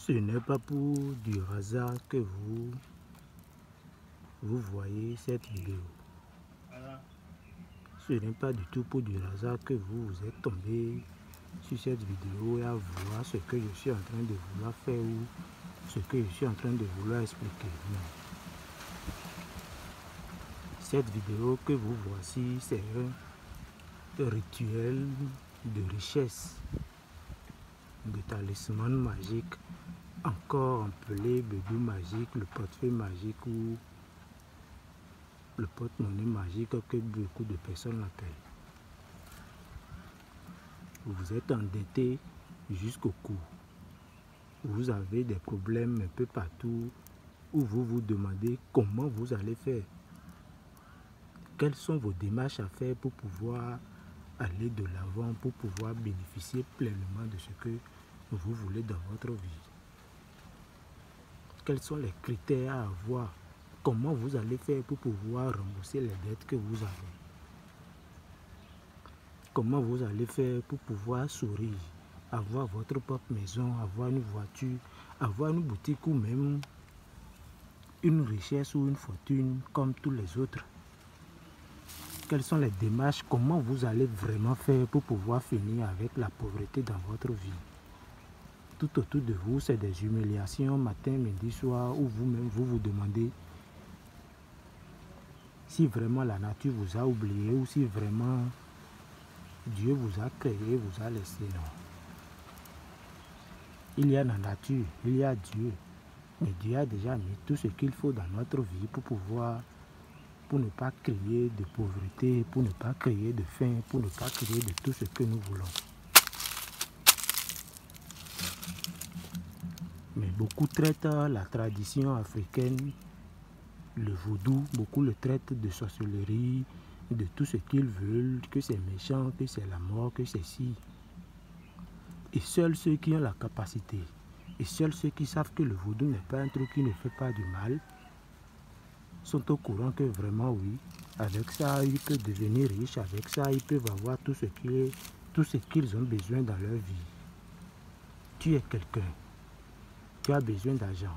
Ce n'est pas pour du hasard que vous voyez cette vidéo. Ce n'est pas du tout pour du hasard que vous êtes tombé sur cette vidéo et à voir ce que je suis en train de vouloir faire ou ce que je suis en train de vouloir expliquer. Non. Cette vidéo que vous voici, c'est un rituel de richesse, de talisman magique, encore appelé bédou magique, le portefeuille magique ou le porte-monnaie magique que beaucoup de personnes l'appellent. Vous êtes endetté jusqu'au cou. Vous avez des problèmes un peu partout où vous vous demandez comment vous allez faire. Quelles sont vos démarches à faire pour pouvoir aller de l'avant, pour pouvoir bénéficier pleinement de ce que vous voulez dans votre vie. Quels sont les critères à avoir? Comment vous allez faire pour pouvoir rembourser les dettes que vous avez? Comment vous allez faire pour pouvoir sourire, avoir votre propre maison, avoir une voiture, avoir une boutique ou même une richesse ou une fortune comme tous les autres? Quelles sont les démarches? Comment vous allez vraiment faire pour pouvoir finir avec la pauvreté dans votre vie? Tout autour de vous, c'est des humiliations matin, midi, soir, où vous-même vous vous demandez si vraiment la nature vous a oublié ou si vraiment Dieu vous a créé, vous a laissé. Non. Il y a la nature, il y a Dieu. Mais Dieu a déjà mis tout ce qu'il faut dans notre vie pour ne pas créer de pauvreté, pour ne pas créer de faim, pour ne pas créer de tout ce que nous voulons. Mais beaucoup traitent la tradition africaine, le vaudou, beaucoup le traitent de sorcellerie, de tout ce qu'ils veulent, que c'est méchant, que c'est la mort, que c'est si. Et seuls ceux qui ont la capacité, et seuls ceux qui savent que le vaudou n'est pas un truc qui ne fait pas du mal, sont au courant que vraiment oui, avec ça ils peuvent devenir riches, avec ça ils peuvent avoir tout ce qu'ils ont besoin dans leur vie. Tu es quelqu'un, tu as besoin d'argent,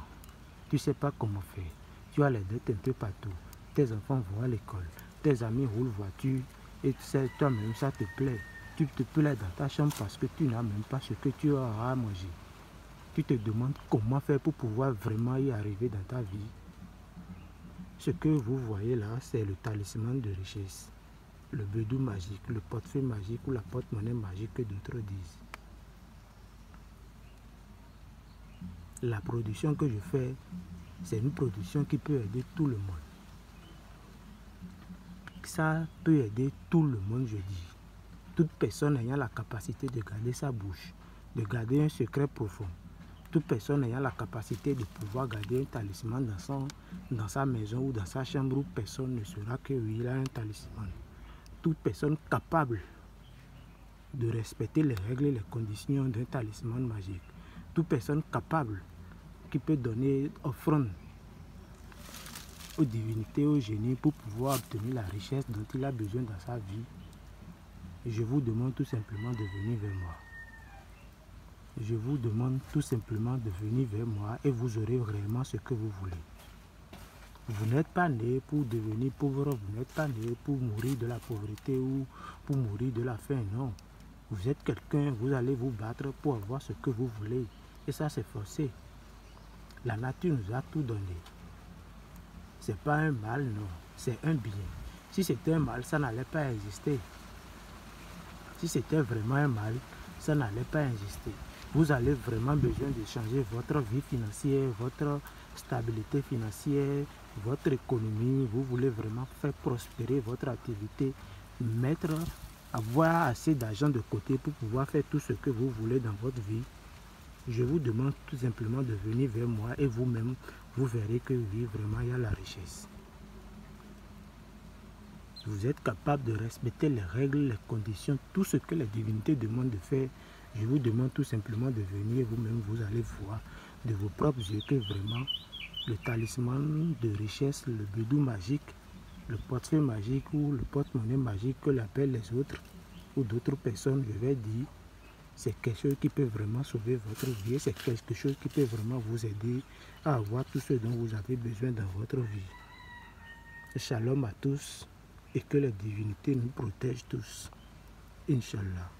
tu ne sais pas comment faire, tu as les dettes un peu partout, tes enfants vont à l'école, tes amis roulent voiture et toi-même ça te plaît. Tu te plais dans ta chambre parce que tu n'as même pas ce que tu auras à manger. Tu te demandes comment faire pour pouvoir vraiment y arriver dans ta vie. Ce que vous voyez là, c'est le talisman de richesse, le bédou magique, le portefeuille magique ou la porte-monnaie magique que d'autres disent. La production que je fais, c'est une production qui peut aider tout le monde. Ça peut aider tout le monde, je dis. Toute personne ayant la capacité de garder sa bouche, de garder un secret profond. Toute personne ayant la capacité de pouvoir garder un talisman dans sa maison ou dans sa chambre où personne ne saura que oui, il a un talisman. Toute personne capable de respecter les règles et les conditions d'un talisman magique. Toute personne capable qui peut donner offrande aux divinités, aux génies pour pouvoir obtenir la richesse dont il a besoin dans sa vie. Je vous demande tout simplement de venir vers moi. Je vous demande tout simplement de venir vers moi et vous aurez réellement ce que vous voulez. Vous n'êtes pas né pour devenir pauvre, vous n'êtes pas né pour mourir de la pauvreté ou pour mourir de la faim, non. Vous êtes quelqu'un, vous allez vous battre pour avoir ce que vous voulez. Et ça, c'est forcé. La nature nous a tout donné. C'est pas un mal, non, c'est un bien. Si c'était un mal, ça n'allait pas exister. Si c'était vraiment un mal, ça n'allait pas exister. Vous avez vraiment besoin de changer votre vie financière, votre stabilité financière, votre économie. Vous voulez vraiment faire prospérer votre activité, avoir assez d'argent de côté pour pouvoir faire tout ce que vous voulez dans votre vie. Je vous demande tout simplement de venir vers moi et vous-même, vous verrez que oui, vraiment, il y a la richesse. Vous êtes capable de respecter les règles, les conditions, tout ce que les divinités demandent de faire. Je vous demande tout simplement de venir, vous-même, vous allez voir de vos propres yeux que vraiment le talisman de richesse, le bédou magique, le portefeuille magique ou le porte-monnaie magique que l'appellent les autres ou d'autres personnes, je vais dire, c'est quelque chose qui peut vraiment sauver votre vie. C'est quelque chose qui peut vraiment vous aider à avoir tout ce dont vous avez besoin dans votre vie. Shalom à tous et que les divinités nous protègent tous. Inch'Allah.